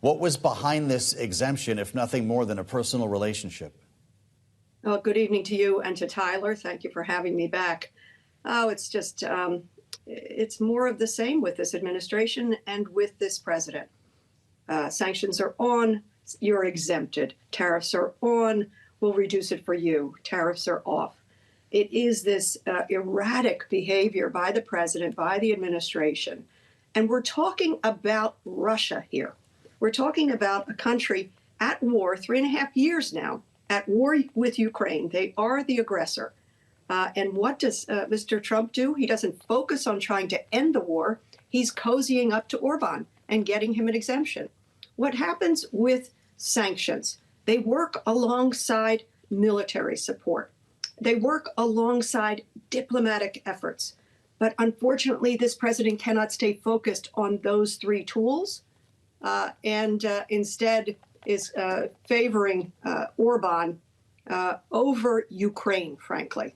What was behind this exemption, if nothing more than a personal relationship? Well, good evening to you and to Tyler. Thank you for having me back. Oh, it's just, it's more of the same with this administration and with this president. Sanctions are on, you're exempted. Tariffs are on, we'll reduce it for you. Tariffs are off. It is this erratic behavior by the president, by the administration. And we're talking about Russia here. We're talking about a country at war, 3.5 years now, at war with Ukraine. They are the aggressor. And what does Mr. Trump do? He doesn't focus on trying to end the war. He's cozying up to Orban and getting him an exemption. What happens with sanctions? They work alongside military support. They work alongside diplomatic efforts. But unfortunately, this president cannot stay focused on those three tools and instead is favoring Orban over Ukraine, frankly.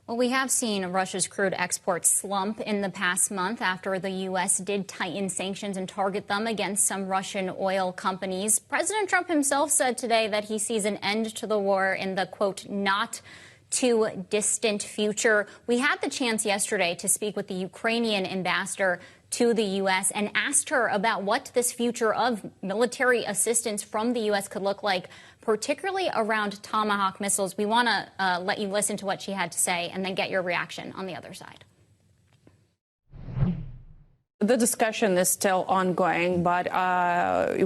Well, we have seen Russia's crude exports slump in the past month after the U.S. did tighten sanctions and target them against some Russian oil companies. President Trump himself said today that he sees an end to the war in the, quote, not too distant future. We had the chance yesterday to speak with the Ukrainian ambassador to the U.S. and asked her about what this future of military assistance from the U.S. could look like, particularly around Tomahawk missiles. We want to let you listen to what she had to say and then get your reaction on the other side. The discussion is still ongoing, but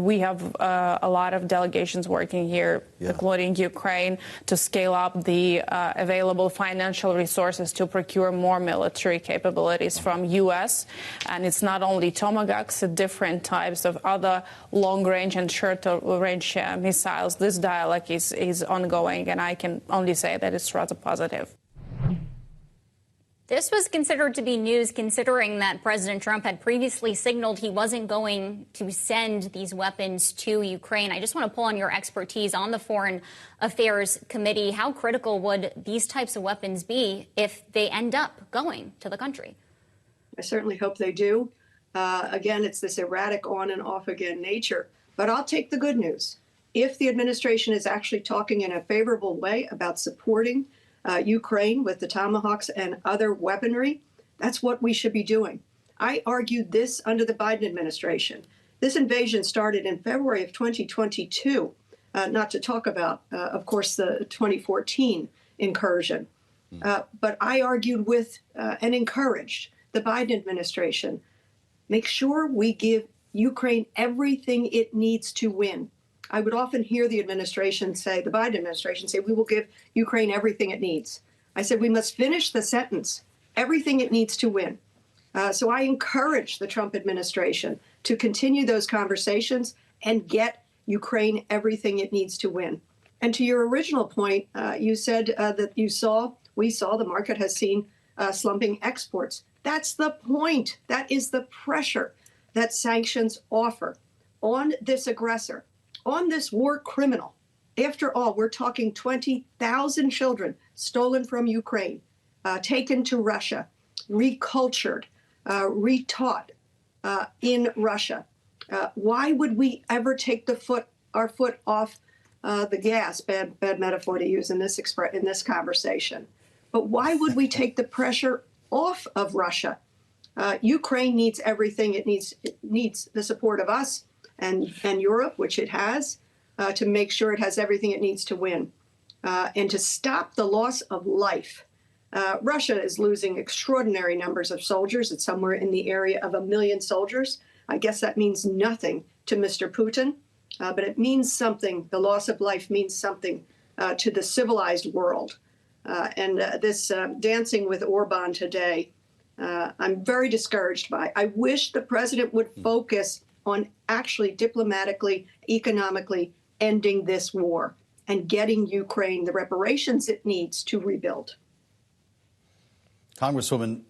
we have a lot of delegations working here, including Ukraine, to scale up the available financial resources to procure more military capabilities from U.S. And it's not only Tomahawks, different types of other long-range and short-range missiles. This dialogue is ongoing, and I can only say that it's rather positive. This was considered to be news, considering that President Trump had previously signaled he wasn't going to send these weapons to Ukraine. I just want to pull on your expertise on the Foreign Affairs Committee. How critical would these types of weapons be if they end up going to the country? I certainly hope they do. Again, it's this erratic on and off again nature. But I'll take the good news. If the administration is actually talking in a favorable way about supporting Ukraine with the Tomahawks and other weaponry, that's what we should be doing. I argued this under the Biden administration. This invasion started in February of 2022, not to talk about, of course, the 2014 incursion. But I argued with and encouraged the Biden administration, make sure we give Ukraine everything it needs to win. I would often hear the administration say, the Biden administration say, we will give Ukraine everything it needs. I said, we must finish the sentence, everything it needs to win. So I encourage the Trump administration to continue those conversations and get Ukraine everything it needs to win. And to your original point, you said that we saw the market has seen slumping exports. That's the point. That is the pressure that sanctions offer on this aggressor, on this war criminal. After all, we're talking 20,000 children stolen from Ukraine, taken to Russia, recultured, retaught in Russia. Why would we ever take our foot off the gas? Bad metaphor to use in this conversation. But why would we take the pressure off of Russia? Ukraine needs everything it needs. It needs the support of us and Europe, which it has, to make sure it has everything it needs to win, and to stop the loss of life. Russia is losing extraordinary numbers of soldiers. It's somewhere in the area of 1 million soldiers. I guess that means nothing to Mr. Putin, but it means something. The loss of life means something to the civilized world. And this dancing with Orban today, I'm very discouraged by. I wish the president would focus on actually diplomatically, economically ending this war and getting Ukraine the reparations it needs to rebuild. Congresswoman,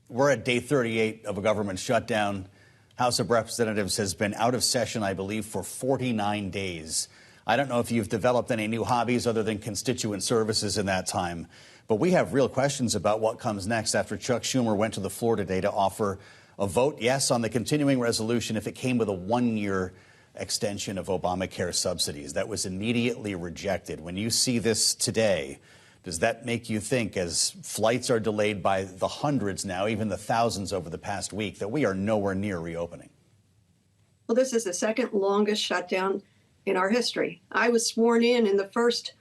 we're at day 38 of a government shutdown. House of Representatives has been out of session, I believe, for 49 days. I don't know if you've developed any new hobbies other than constituent services in that time, but we have real questions about what comes next after Chuck Schumer went to the floor today to offer a vote yes on the continuing resolution if it came with a 1-year extension of Obamacare subsidies. That was immediately rejected. When you see this today, does that make you think, as flights are delayed by the hundreds now, even the thousands over the past week, that we are nowhere near reopening? Well, this is the second longest shutdown in our history. I was sworn in the first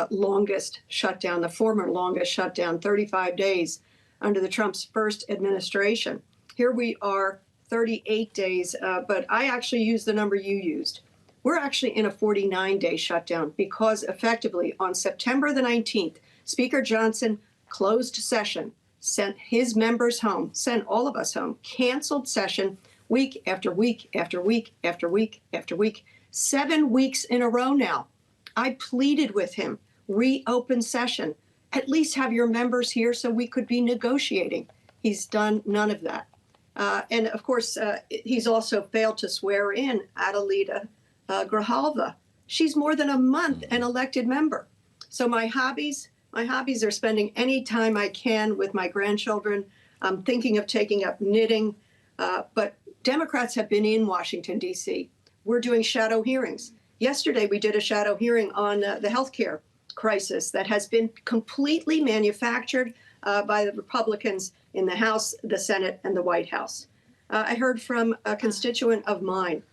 longest shutdown, the former longest shutdown, 35 days under the Trump's first administration. Here we are, 38 days, but I actually used the number you used. We're actually in a 49-day shutdown because effectively on September the 19th, Speaker Johnson closed session, sent his members home, sent all of us home, canceled session week after week after week after week after week, 7 weeks in a row now. I pleaded with him, reopen session, at least have your members here so we could be negotiating. He's done none of that. And of course, he's also failed to swear in Adelita Grijalva. She's more than a month an elected member. So my hobbies are spending any time I can with my grandchildren. I'm thinking of taking up knitting, but Democrats have been in Washington, D.C. We're doing shadow hearings. Yesterday, we did a shadow hearing on the health care crisis that has been completely manufactured by the Republicans in the House, the Senate, and the White House. I heard from a constituent of mine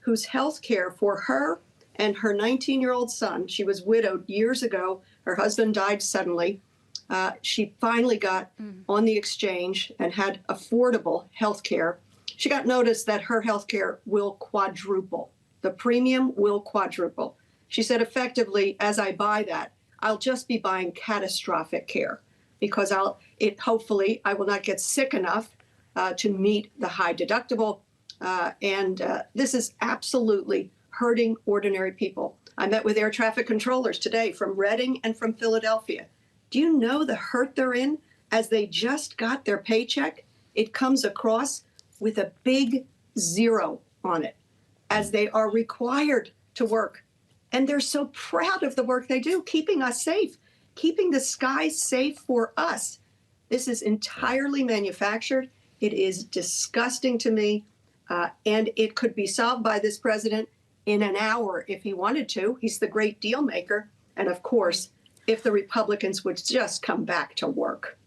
whose health care for her and her 19-year-old son, she was widowed years ago. Her husband died suddenly. She finally got on the exchange and had affordable health care. She got notice that her health care will quadruple. The premium will quadruple. She said, effectively, as I buy that, I'll just be buying catastrophic care because hopefully I will not get sick enough to meet the high deductible. And this is absolutely hurting ordinary people. I met with air traffic controllers today from Reading and from Philadelphia. Do you know the hurt they're in as they just got their paycheck? It comes across with a big zero on it as they are required to work. And they're so proud of the work they do, keeping us safe, keeping the skies safe for us. This is entirely manufactured. It is disgusting to me. And it could be solved by this president in an hour if he wanted to. He's the great deal maker. And of course, if the Republicans would just come back to work.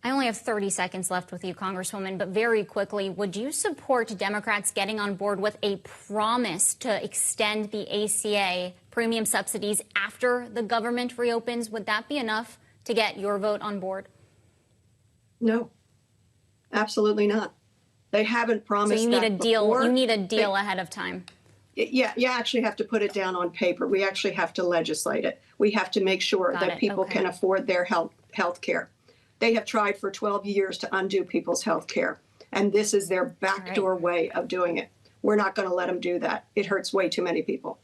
I only have 30 seconds left with you, Congresswoman, but very quickly, would you support Democrats getting on board with a promise to extend the ACA premium subsidies after the government reopens? Would that be enough to get your vote on board? No, absolutely not. They haven't promised. So you need that a deal. before. You need a deal ahead of time. Yeah, you actually have to put it down on paper. We actually have to legislate it. We have to make sure that people can afford their health care. They have tried for 12 years to undo people's health care, and this is their backdoor way of doing it. We're not going to let them do that. It hurts way too many people.